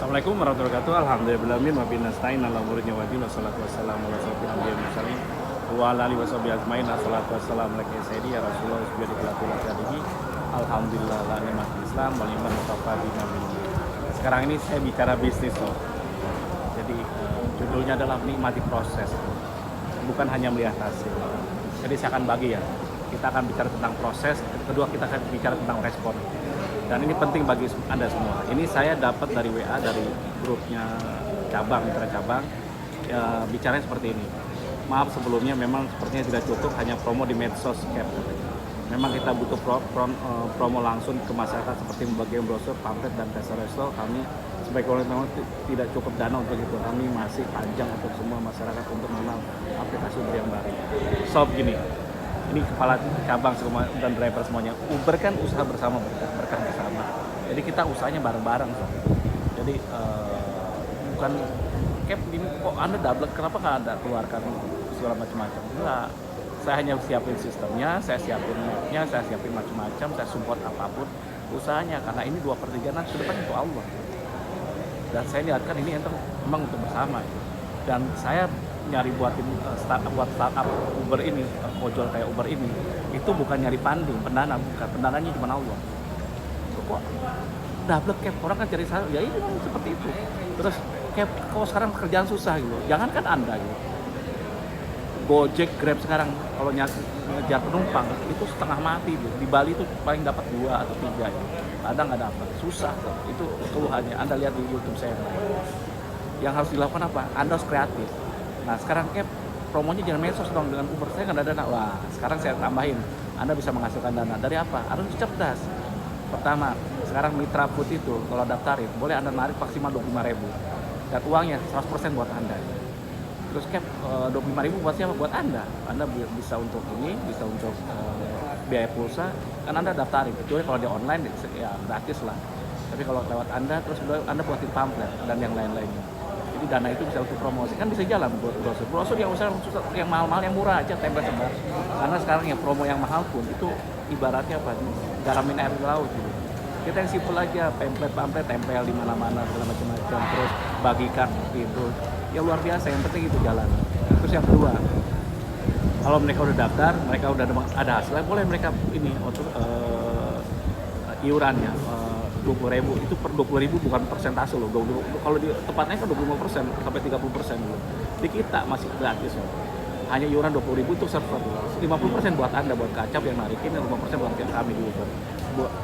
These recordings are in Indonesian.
Assalamualaikum warahmatullahi wabarakatuh. Alhamdulillahirabbil alamin wa bihi nasta'in ala umuri wadin wassalatu wassalamu ala asyrofil anbiya'i wal mursalin wa ala alihi washabihi ajmain. Assalatu wassalamu ala sayyidi ya Rasulullah subhanahu wa ta'ala. Alhamdulillah la nikmatul Islam wal iman mutafadi nabi. Sekarang ini saya bicara bisnis loh. Jadi judulnya adalah nikmati proses. Bukan hanya melihat hasil. Jadi saya akan bagi ya. Kita akan bicara tentang proses, kedua kita akan bicara tentang respon. Dan ini penting bagi Anda semua. Ini saya dapat dari WA, dari grupnya cabang, mitra cabang, ya, bicaranya seperti ini. Maaf sebelumnya memang sepertinya tidak cukup hanya promo di medsos Cap. Memang kita butuh promo langsung ke masyarakat seperti membagikan brosur, pamflet, dan resto. Kami sebagai orang memang tidak cukup dana untuk itu. Kami masih panjang untuk semua masyarakat untuk mengenal aplikasi Uber yang baru. So begini, ini kepala cabang semua dan driver semuanya. Uber kan usaha bersama, berkah bersama. Jadi kita usahanya bareng-bareng. Jadi bukan Cap ini kok Anda double, kenapa nggak Anda keluarkan segala macam-macam? Enggak. Saya hanya siapin sistemnya, saya siapin mapnya, saya siapin macam-macam, saya support apapun usahanya karena ini 2/3 nanti ke depan untuk Allah. Dan saya niatkan ini memang untuk bersama. Dan saya nyari buat startup Uber ini, ojol kayak Uber ini, itu bukan nyari funding, pendana, bukan, pendananya cuma Allah. Kok double Cap, orang kan cari saya, ya ini memang seperti itu. Terus Cap, kok sekarang kerjaan susah gitu, jangankan Anda gitu. Gojek, Grab sekarang kalau ngejar penumpang itu setengah mati gitu. Di Bali itu paling dapat 2 atau 3 ya. Kadang nggak dapat, susah tuh. Itu keluhannya. Anda lihat di YouTube saya. Yang harus dilakukan apa? Anda harus kreatif. Nah sekarang Cap, promonya jangan medsos dong dengan Uber. Saya nggak ada dana. Wah, sekarang saya tambahin. Anda bisa menghasilkan dana. Dari apa? Harus cerdas. Pertama, sekarang Mitra Food itu kalau daftarin, boleh Anda narik maksimal 25.000. Dan uangnya 100% buat Anda. Terus Cap, 25.000 buat siapa? Buat Anda. Anda bisa untuk ini, bisa untuk biaya pulsa. Kan Anda daftarin. Kecuali kalau di online ya gratis lah. Tapi kalau lewat Anda, terus Anda buatin pamflet dan yang lain-lainnya. Jadi dana itu bisa untuk promosi. Kan bisa jalan buat brosur. Brosur yang usah yang mahal-mahal, yang murah aja tempel sebar. Karena sekarang yang promo yang mahal pun itu ibaratnya apa? Garamin air di laut gitu. Kita yang simpel aja, pamflet tempel di mana-mana segala macam-macam, terus bagikan itu. Ya luar biasa, yang penting itu jalan. Terus yang kedua, kalau mereka udah daftar, mereka udah ada hasilnya, boleh mereka ini untuk iurannya 20.000 itu per 20.000 bukan persentase loh. Kalau di tempatnya kan 25% sampai 30% dulu. Di kita masih gratis loh. Hanya iuran 20.000 untuk server. 50% buat Anda, buat Kacap yang narikin, dan 5% buat kami di Uber.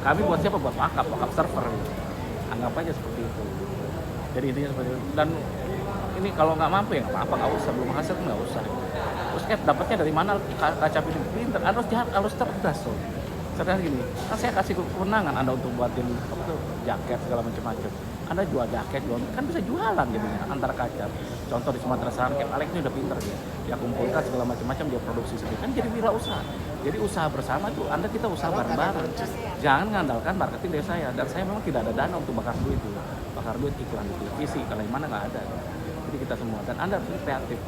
Kami buat siapa? Buat wakaf server. Anggap aja seperti itu. Jadi intinya seperti itu. Dan ini kalau nggak mampu ya nggak apa-apa, nggak usah, belum hasil nggak usah. Terus dapatnya dari mana Kacap ini? Pinter, harus cerdas tuh. Cerdas gini, kan saya kasih kewenangan Anda untuk buatin jaket segala macam-macam. Anda jual jaket, kan bisa jualan jadinya antara Kacap. Contoh di Sumatera Selatan, Cap Alex ini udah pinter dia kumpulkan segala macam-macam, dia produksi sendiri, kan jadi wirausaha. Jadi usaha bersama tuh, kita usaha bareng-bareng. Jangan ngandalkan marketing dari saya, dan saya memang tidak ada dana untuk bakar duit iklan di televisi, karena di mana nggak ada. Jadi kita semua, dan Anda harus kreatif.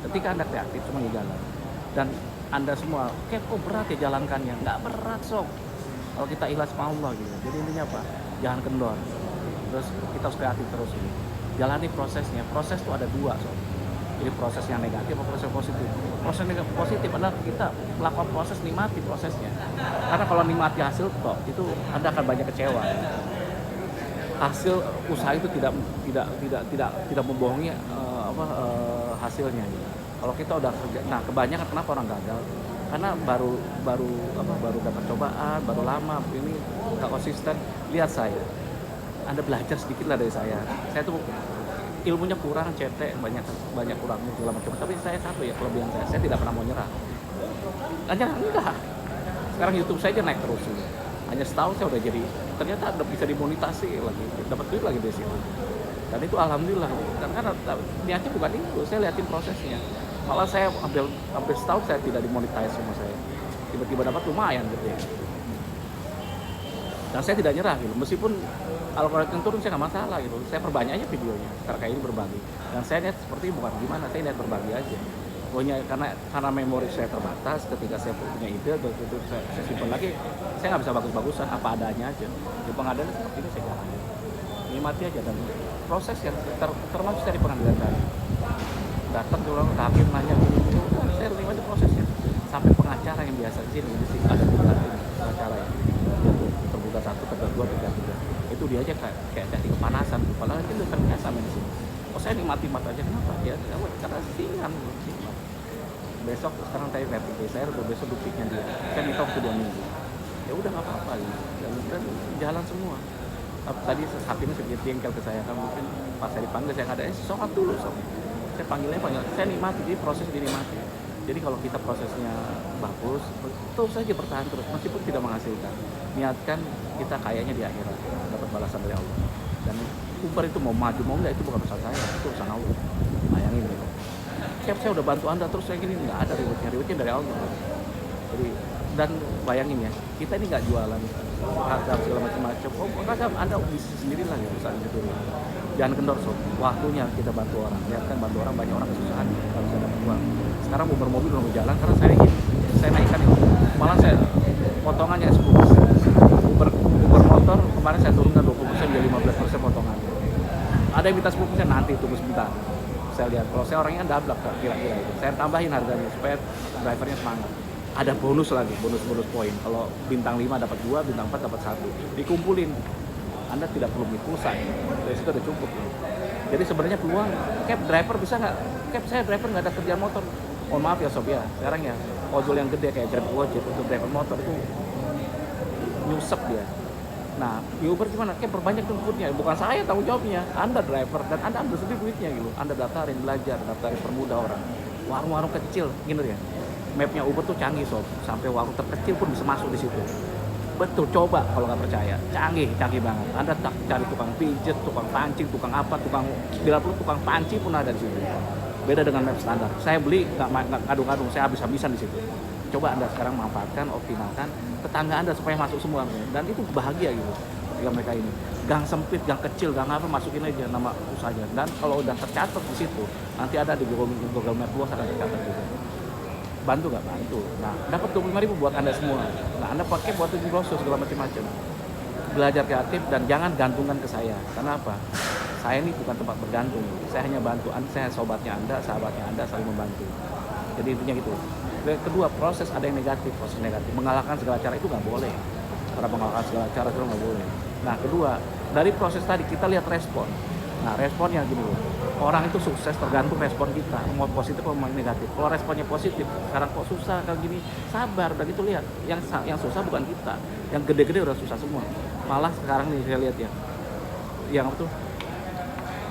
Ketika Anda kreatif, semuanya jalan. Dan Anda semua, kayak kok berat ya jalankannya? Nggak berat sob. Kalau kita ikhlas sama Allah gitu. Jadi intinya apa? Jangan kendor. Terus kita harus kreatif terus gitu. Jalani prosesnya. Proses itu ada 2 sob. Jadi proses yang negatif atau proses positif. Proses negatif positif adalah kita melakukan proses, nikmati prosesnya. Karena kalau nikmati hasil toh, itu Anda akan banyak kecewa. Hasil usaha itu tidak membohongi hasilnya gitu. Kalau kita udah kerja, nah kebanyakan kenapa orang gagal? Karena baru dapat cobaan, baru lama ini nggak konsisten. Lihat saya, Anda belajar sedikit lah dari saya. Saya tuh ilmunya kurang, cetek banyak kurangnya segala macam. Tapi saya satu ya kelebihan saya tidak pernah mau nyerah. Enggak. Sekarang YouTube saya aja naik terus. Hanya setahun saya udah jadi, ternyata udah bisa dimonetasi lagi, dapat duit lagi dari situ. Dan itu alhamdulillah. Karena niatnya bukan itu, saya liatin prosesnya. Malah saya hampir setahun saya tidak dimonetize sama saya. Tiba-tiba dapat lumayan gitu ya. Dan saya tidak nyerah gitu. Meskipun algoritma turun saya nggak masalah gitu. Saya perbanyak aja videonya. Sekarang kayak ini berbagi. Dan saya lihat seperti bukan gimana, saya lihat berbagi aja. Pokoknya karena memori saya terbatas, ketika saya punya ide, begitu saya simpan lagi, saya nggak bisa bagus-bagusan, apa adanya aja. Di pengadilan seperti ini saya jalan. nikmati aja. Dan proses yang termasuk dari pengadilan tadi datang pulang ke hakim nanya gini, saya nikmati prosesnya sampai pengacara yang biasa di sini ada 3 pengacara ya, terbuka 1, terbuka 2, terbuka 3, itu dia aja kayak jadi kepanasan, padahal itu udah terbiasa main di sini. Oh saya nikmati aja, kenapa ya? Karena ringan. Besok sekarang saya rapid test, saya udah besok dupliknya dia, saya minta waktu 2 minggu, ya udah nggak apa-apa gitu. Dan jalan semua. Tadi hakimnya sedikit jengkel ke saya, kan mungkin pas saya dipanggil saya nggak ada, sholat dulu saya panggil, saya nikmati, jadi proses dinikmati. Jadi kalau kita prosesnya bagus, terus saja bertahan terus, meskipun tidak menghasilkan. Niatkan kita kayaknya di akhirat dapat balasan dari Allah. Dan Uber itu mau maju mau enggak itu bukan urusan saya, itu urusan Allah. Bayangin gitu. Saya udah bantu Anda terus saya gini, nggak ada ributnya dari Allah. Jadi dan bayangin ya, kita ini nggak jualan harga segala macam-macam. Oh, maka Anda bisnis sendiri lah ya usaha gitu. Jangan kendor sob, waktunya kita bantu orang. Lihat kan bantu orang, banyak orang kesusahan kalau bisa dapat uang. Sekarang Uber mobil belum jalan karena saya naikkan itu. Malah saya potongannya 10%. Uber motor kemarin saya turunkan 20% jadi 15% potongannya. Ada yang minta 10%, nanti tunggu sebentar. Saya lihat, kalau saya orangnya dablak kira-kira itu. Saya tambahin harganya supaya drivernya semangat. Ada bonus lagi, bonus poin. Kalau bintang 5 dapat 2, bintang 4 dapat 1. Dikumpulin. Anda tidak perlu beli pulsa, dari situ udah cukup. Jadi sebenarnya peluang, driver bisa nggak? Saya driver nggak ada kerjaan motor. Mohon maaf ya sob ya, sekarang ya ojol yang gede kayak Grab Gojek untuk driver motor itu nyusep dia. Nah, di Uber gimana? Perbanyak jemputnya, bukan saya tanggung jawabnya. Anda driver dan Anda ambil sendiri duitnya gitu. Anda daftarin belajar, daftarin permudah orang. Warung-warung kecil, gini ya. Mapnya Uber tuh canggih sob, sampai warung terkecil pun bisa masuk di situ. Betul, coba kalau nggak percaya, canggih banget. Anda cari tukang pijet, tukang pancing, tukang apa, bila perlu tukang panci pun ada di situ. Beda dengan map standar. Saya beli nggak kadung-kadung, saya habis-habisan di situ. Coba Anda sekarang manfaatkan, optimalkan tetangga Anda supaya masuk semua, dan itu bahagia gitu. Ketika mereka ini gang sempit, gang kecil, gang apa, masukin aja nama usahanya. Dan kalau udah tercatat di situ, nanti ada di Google Map luas akan tercatat juga. Bantu nggak? Bantu. Nah, dapat 25.000 buat Anda semua. Nah, Anda pakai buat bikin brosur segala macam-macam. Belajar kreatif dan jangan gantungkan ke saya. Karena apa? Saya ini bukan tempat bergantung. Saya hanya bantu Anda, saya sobatnya Anda, sahabatnya Anda, saling membantu. Jadi intinya gitu. Kedua, proses ada yang negatif, proses negatif. Mengalahkan segala cara itu nggak boleh. Karena mengalahkan segala cara itu nggak boleh. Nah, kedua, dari proses tadi kita lihat respon. Nah, responnya gini loh. Orang itu sukses tergantung respon kita, mau positif atau mau negatif. Kalau responnya positif, sekarang kok susah kayak gini, sabar, udah gitu lihat. Yang susah bukan kita, yang gede-gede udah susah semua. Malah sekarang nih saya lihat ya, yang apa tuh,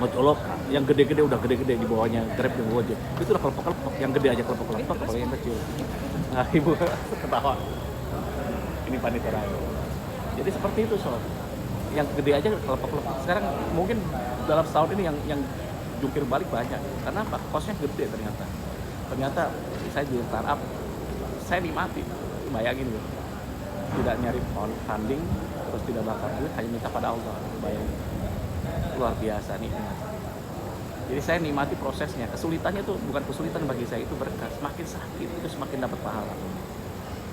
mau colok, yang gede-gede udah gede-gede di bawahnya Grab dan Gojek, itu udah kelepok-kelepok, yang gede aja kelepok-kelepok, kalau yang kecil. Nah, ibu ketawa. Ini panitia. Jadi seperti itu sob. Yang gede aja kelepok-kelepok. Sekarang mungkin dalam setahun ini yang jungkir balik banyak. Karena apa? Kosnya gede ternyata. Saya di startup, saya nikmati. Bayangin gitu. Tidak nyari funding, terus tidak bakar duit, hanya minta pada Allah. Bayangin. Luar biasa nikmat. Jadi saya nikmati prosesnya. Kesulitannya itu bukan kesulitan bagi saya, itu berkah. Semakin sakit itu semakin dapat pahala.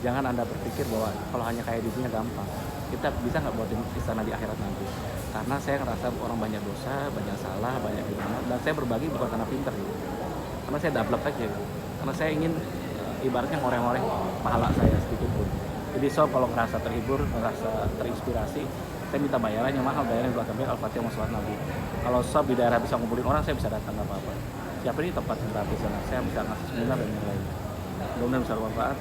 Jangan Anda berpikir bahwa kalau hanya kayak di dunia gampang. Kita bisa nggak buat istana di akhirat nanti? Karena saya ngerasa orang banyak dosa, banyak salah, banyak gimana, dan saya berbagi bukan karena pinter gitu. Karena saya dablek aja gitu. Karena saya ingin ibaratnya ngoreng-ngoreng pahala saya sedikit pun. Jadi kalau ngerasa terhibur, ngerasa terinspirasi, saya minta bayarannya mahal, bayarannya belakangnya Al-Fatihah sama Salat Nabi. Kalau di daerah bisa ngumpulin orang, saya bisa datang, nggak apa-apa. Siapa ini tempat gratis, saya bisa ngasih seminar dan yang lain. Mudah-mudahan bisa bermanfaat.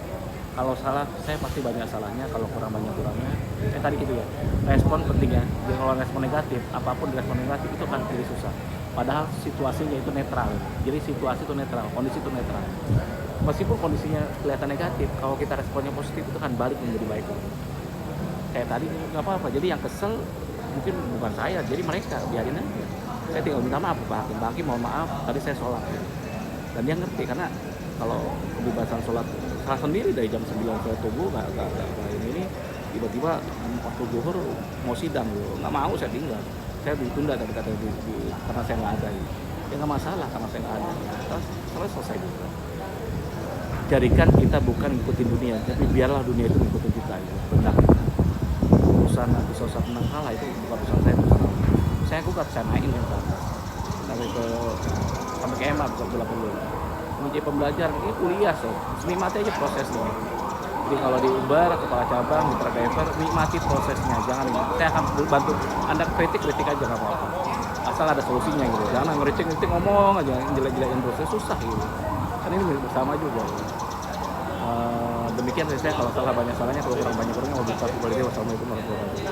Kalau salah, saya pasti banyak salahnya. Kalau kurang, banyak kurangnya. Tadi gitu ya, respon penting ya. Jadi kalau respon negatif, apapun respon negatif itu akan jadi susah. Padahal situasinya itu netral. Jadi situasi itu netral, kondisi itu netral. Meskipun kondisinya kelihatan negatif, kalau kita responnya positif itu akan balik menjadi baik. Kayak tadi nggak apa-apa. Jadi yang kesel mungkin bukan saya, jadi mereka, biarin aja. Saya tinggal minta maaf, Pak Hakim, mohon maaf. Tadi saya sholat. Dan dia ngerti karena kalau kebebasan sholat salah sendiri dari jam 9 saya tunggu nggak ini tiba-tiba waktu zuhur mau sidang gitu, nggak mau, saya tinggal, saya ditunda dari kata karena saya nggak ada gitu. Ya nggak masalah karena saya nggak ada, selesai gitu. Jadikan kita bukan ngikutin dunia, tapi biarlah dunia itu ngikutin kita gitu. Benar, urusan nanti sosok menang kalah itu bukan urusan saya, saya gugat, saya naikin ke atas sampai ke EMA bila perlu. Menjadi pembelajaran ini kuliah nikmati aja prosesnya. Jadi kalau di Uber, kepala cabang, mitra driver, nikmati prosesnya, jangan saya akan bantu Anda kritik aja nggak apa-apa, asal ada solusinya gitu, jangan ngeritik ngomong aja jelek-jelekin proses, susah gitu kan, ini milik bersama juga. Demikian dari saya, kalau salah banyak salahnya, kalau kurang banyak kurangnya. Wassalamualaikum warahmatullahi wabarakatuh.